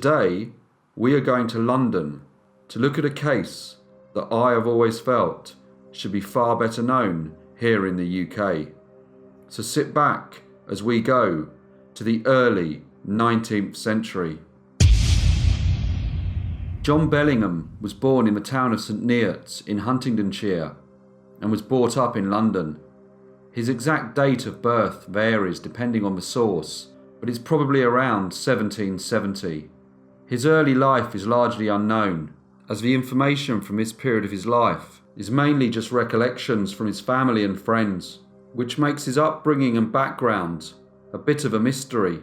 Today, we are going to London to look at a case that I have always felt should be far better known here in the UK. So sit back as we go to the early 19th century. John Bellingham was born in the town of St Neots in Huntingdonshire and was brought up in London. His exact date of birth varies depending on the source, but it's probably around 1770. His early life is largely unknown, as the information from this period of his life is mainly just recollections from his family and friends, which makes his upbringing and background a bit of a mystery.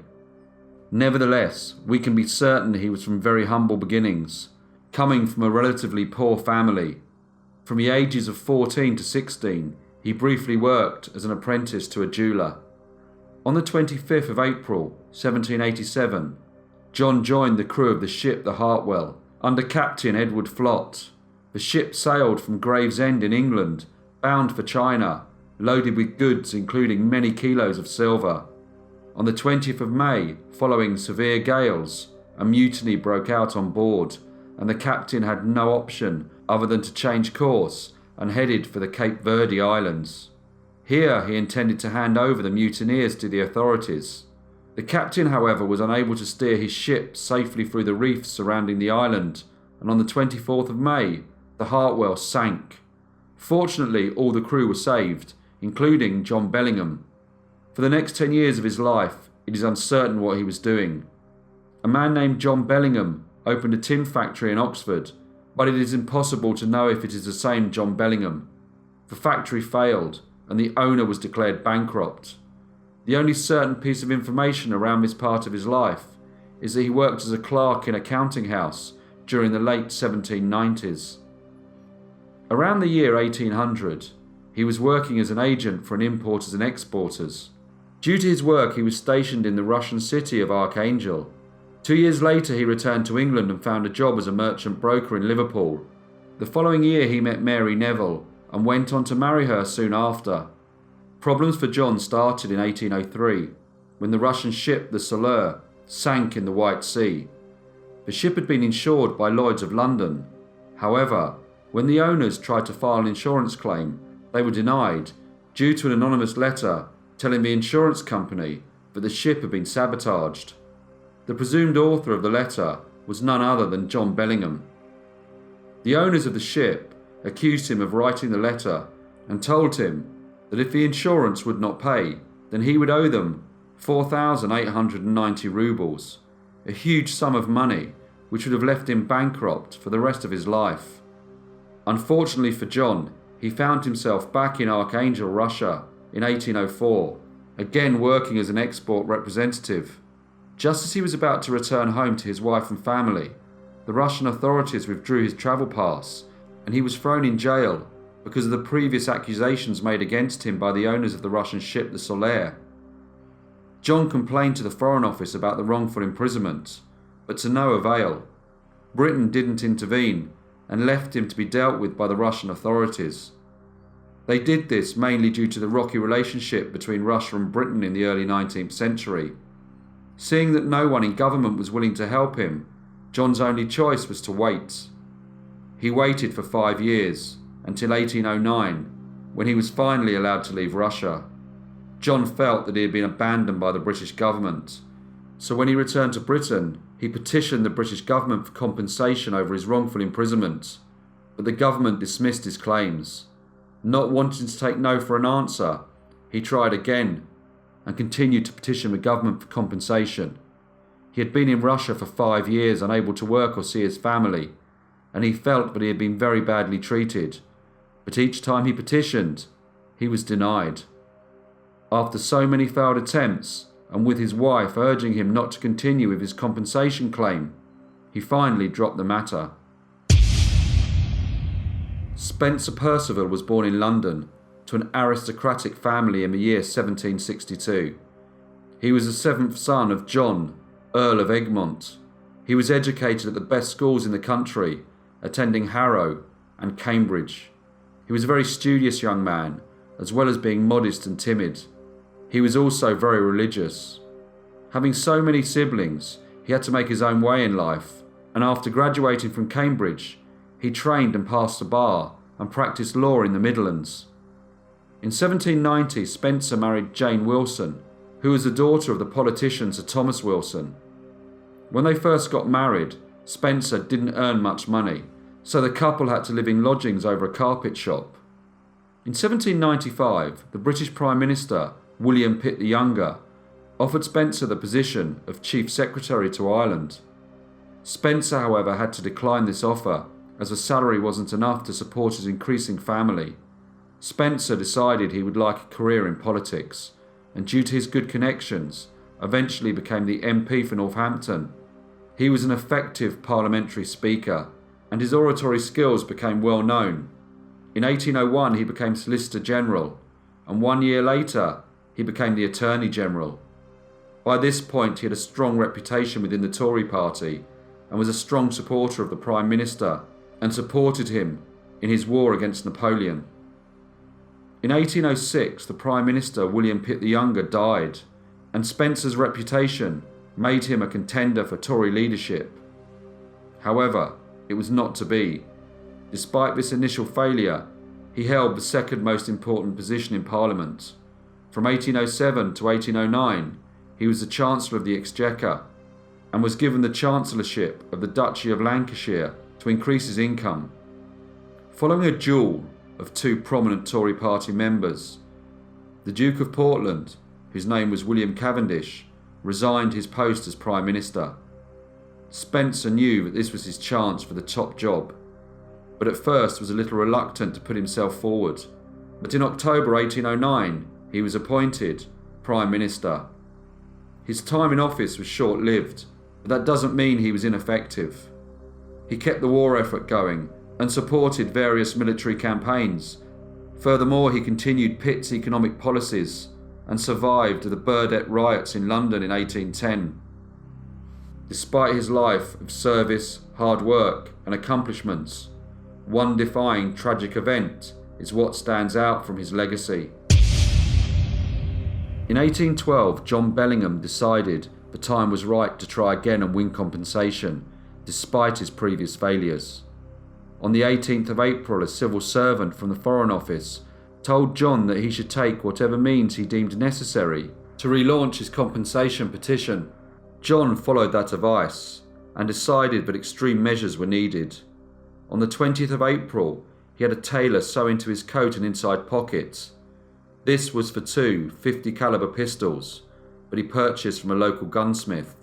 Nevertheless, we can be certain he was from very humble beginnings, coming from a relatively poor family. From the ages of 14 to 16, he briefly worked as an apprentice to a jeweller. On the 25th of April, 1787, John joined the crew of the ship the Hartwell under Captain Edward Flott. The ship sailed from Gravesend in England, bound for China, loaded with goods including many kilos of silver. On the 20th of May, following severe gales, a mutiny broke out on board, and the captain had no option other than to change course and headed for the Cape Verde Islands. Here he intended to hand over the mutineers to the authorities. The captain, however, was unable to steer his ship safely through the reefs surrounding the island, and on the 24th of May, the Hartwell sank. Fortunately, all the crew were saved, including John Bellingham. For the next 10 years of his life, it is uncertain what he was doing. A man named John Bellingham opened a tin factory in Oxford, but it is impossible to know if it is the same John Bellingham. The factory failed, and the owner was declared bankrupt. The only certain piece of information around this part of his life is that he worked as a clerk in a counting house during the late 1790s. Around the year 1800, he was working as an agent for an importers and exporters. Due to his work, he was stationed in the Russian city of Archangel. 2 years later, he returned to England and found a job as a merchant broker in Liverpool. The following year, he met Mary Neville and went on to marry her soon after. Problems for John started in 1803, when the Russian ship the Sinister sank in the White Sea. The ship had been insured by Lloyd's of London. However, when the owners tried to file an insurance claim, they were denied due to an anonymous letter telling the insurance company that the ship had been sabotaged. The presumed author of the letter was none other than John Bellingham. The owners of the ship accused him of writing the letter and told him that if the insurance would not pay, then he would owe them 4,890 rubles, a huge sum of money which would have left him bankrupt for the rest of his life. Unfortunately for John, he found himself back in Archangel, Russia in 1804, again working as an export representative. Just as he was about to return home to his wife and family, the Russian authorities withdrew his travel pass and he was thrown in jail because of the previous accusations made against him by the owners of the Russian ship the Sinister. John complained to the Foreign Office about the wrongful imprisonment, but to no avail. Britain didn't intervene and left him to be dealt with by the Russian authorities. They did this mainly due to the rocky relationship between Russia and Britain in the early 19th century. Seeing that no one in government was willing to help him, John's only choice was to wait. He waited for 5 years, until 1809, when he was finally allowed to leave Russia. John felt that he had been abandoned by the British government, so when he returned to Britain, he petitioned the British government for compensation over his wrongful imprisonment, but the government dismissed his claims. Not wanting to take no for an answer, he tried again and continued to petition the government for compensation. He had been in Russia for 5 years, unable to work or see his family, and he felt that he had been very badly treated. But each time he petitioned, he was denied. After so many failed attempts, and with his wife urging him not to continue with his compensation claim, he finally dropped the matter. Spencer Percival was born in London to an aristocratic family in the year 1762. He was the seventh son of John, Earl of Egmont. He was educated at the best schools in the country, attending Harrow and Cambridge. He was a very studious young man, as well as being modest and timid. He was also very religious. Having so many siblings, he had to make his own way in life, and after graduating from Cambridge, he trained and passed the bar and practiced law in the Midlands. In 1790, Spencer married Jane Wilson, who was the daughter of the politician Sir Thomas Wilson. When they first got married, Spencer didn't earn much money, so the couple had to live in lodgings over a carpet shop. In 1795, the British Prime Minister, William Pitt the Younger, offered Spencer the position of Chief Secretary to Ireland. Spencer, however, had to decline this offer, as the salary wasn't enough to support his increasing family. Spencer decided he would like a career in politics, and due to his good connections, eventually became the MP for Northampton. He was an effective parliamentary speaker, and his oratory skills became well known. In 1801 he became Solicitor General, and 1 year later he became the Attorney General. By this point he had a strong reputation within the Tory party, and was a strong supporter of the Prime Minister, and supported him in his war against Napoleon. In 1806 the Prime Minister William Pitt the Younger died, and Spencer's reputation made him a contender for Tory leadership. However, it was not to be. Despite this initial failure, he held the second most important position in Parliament. From 1807 to 1809, he was the Chancellor of the Exchequer, and was given the Chancellorship of the Duchy of Lancashire to increase his income. Following a duel of two prominent Tory party members, the Duke of Portland, whose name was William Cavendish, resigned his post as Prime Minister. Spencer knew that this was his chance for the top job, but at first was a little reluctant to put himself forward. But in October 1809, he was appointed Prime Minister. His time in office was short-lived, but that doesn't mean he was ineffective. He kept the war effort going and supported various military campaigns. Furthermore, he continued Pitt's economic policies and survived the Burdett riots in London in 1810. Despite his life of service, hard work and accomplishments, one defining tragic event is what stands out from his legacy. In 1812, John Bellingham decided the time was right to try again and win compensation, despite his previous failures. On the 18th of April, a civil servant from the Foreign Office told John that he should take whatever means he deemed necessary to relaunch his compensation petition. John followed that advice and decided that extreme measures were needed. On the 20th of April, he had a tailor sew into his coat and inside pockets. This was for two 50 caliber pistols, but he purchased from a local gunsmith.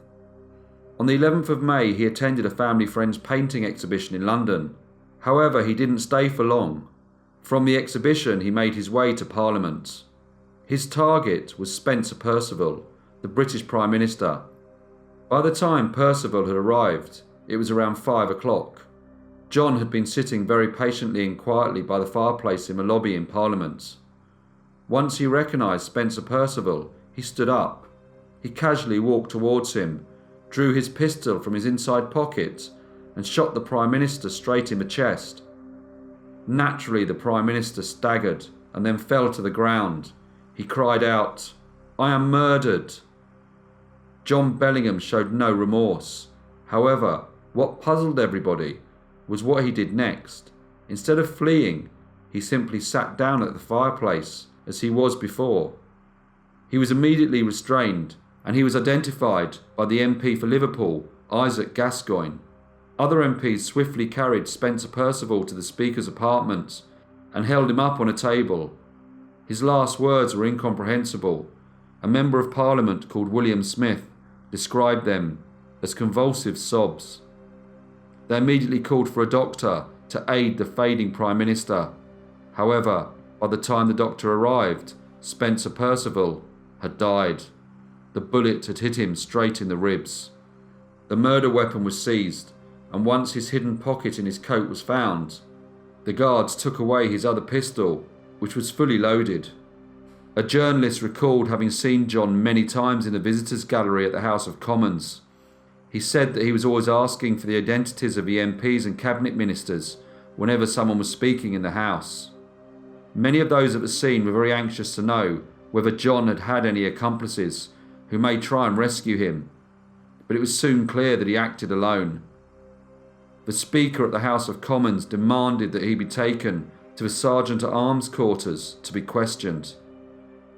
On the 11th of May, he attended a family friend's painting exhibition in London. However, he didn't stay for long. From the exhibition, he made his way to Parliament. His target was Spencer Perceval, the British Prime Minister. By the time Perceval had arrived, it was around 5 o'clock. John had been sitting very patiently and quietly by the fireplace in the lobby in Parliament. Once he recognised Spencer Perceval, he stood up. He casually walked towards him, drew his pistol from his inside pocket, and shot the Prime Minister straight in the chest. Naturally, the Prime Minister staggered and then fell to the ground. He cried out, "I am murdered." John Bellingham showed no remorse. However, what puzzled everybody was what he did next. Instead of fleeing, he simply sat down at the fireplace as he was before. He was immediately restrained, and he was identified by the MP for Liverpool, Isaac Gascoigne. Other MPs swiftly carried Spencer Perceval to the Speaker's apartment and held him up on a table. His last words were incomprehensible. A Member of Parliament called William Smith described them as convulsive sobs. They immediately called for a doctor to aid the fading Prime Minister. However, by the time the doctor arrived, Spencer Perceval had died. The bullet had hit him straight in the ribs. The murder weapon was seized, and once his hidden pocket in his coat was found, the guards took away his other pistol, which was fully loaded. A journalist recalled having seen John many times in the visitors' gallery at the House of Commons. He said that he was always asking for the identities of the MPs and cabinet ministers whenever someone was speaking in the House. Many of those at the scene were very anxious to know whether John had had any accomplices who may try and rescue him. but it was soon clear that he acted alone. The Speaker at the House of Commons demanded that he be taken to the Sergeant-at-Arms quarters to be questioned.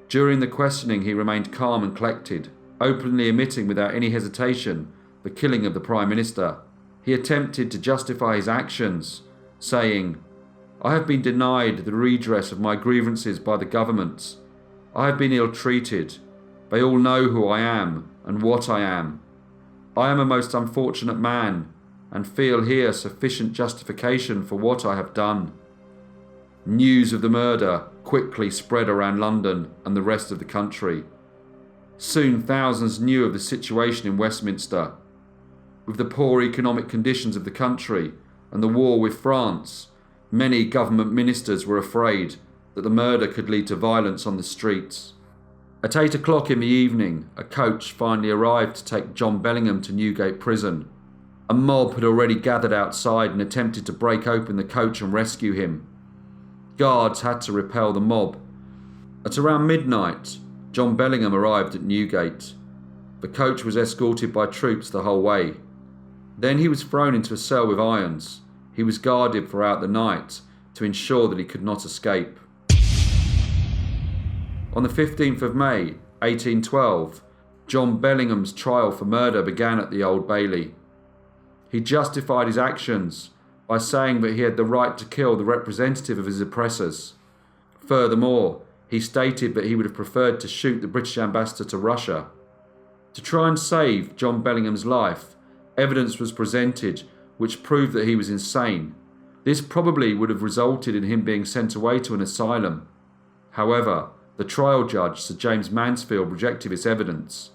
During the questioning, he remained calm and collected, openly admitting without any hesitation the killing of the Prime Minister. He attempted to justify his actions, saying, "I have been denied the redress of my grievances by the government. I have been ill-treated. They all know who I am and what I am. I am a most unfortunate man and feel here sufficient justification for what I have done." News of the murder quickly spread around London and the rest of the country. Soon thousands knew of the situation in Westminster. With the poor economic conditions of the country and the war with France, many government ministers were afraid that the murder could lead to violence on the streets. At 8 o'clock in the evening, a coach finally arrived to take John Bellingham to Newgate Prison. A mob had already gathered outside and attempted to break open the coach and rescue him. Guards had to repel the mob. At around midnight, John Bellingham arrived at Newgate. The coach was escorted by troops the whole way. Then he was thrown into a cell with irons. He was guarded throughout the night to ensure that he could not escape. On the 15th of May, 1812, John Bellingham's trial for murder began at the Old Bailey. He justified his actions by saying that he had the right to kill the representative of his oppressors. Furthermore, he stated that he would have preferred to shoot the British ambassador to Russia. To try and save John Bellingham's life, evidence was presented which proved that he was insane. This probably would have resulted in him being sent away to an asylum. However, the trial judge, Sir James Mansfield, rejected this evidence.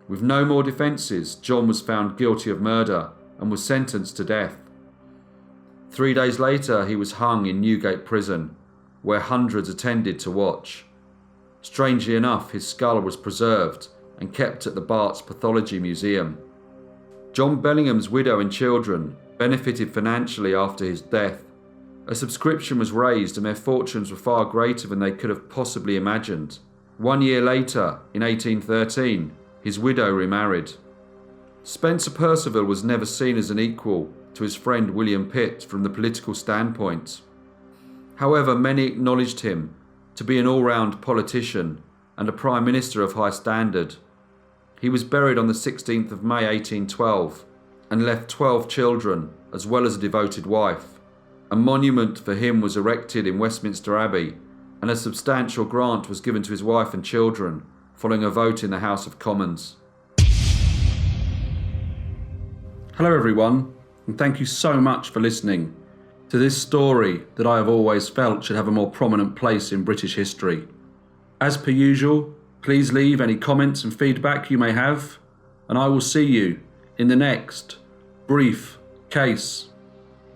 With no more defences, John was found guilty of murder and was sentenced to death. 3 days later, he was hung in Newgate Prison, where hundreds attended to watch. Strangely enough, his skull was preserved and kept at the Barts Pathology Museum. John Bellingham's widow and children benefited financially after his death. A subscription was raised and their fortunes were far greater than they could have possibly imagined. 1 year later, in 1813, his widow remarried. Spencer Perceval was never seen as an equal to his friend William Pitt from the political standpoint. However, many acknowledged him to be an all-round politician and a Prime Minister of high standard. He was buried on the 16th of May 1812 and left 12 children as well as a devoted wife. A monument for him was erected in Westminster Abbey and a substantial grant was given to his wife and children following a vote in the House of Commons. Hello everyone, and thank you so much for listening to this story that I have always felt should have a more prominent place in British history. As per usual, please leave any comments and feedback you may have, and I will see you in the next brief case.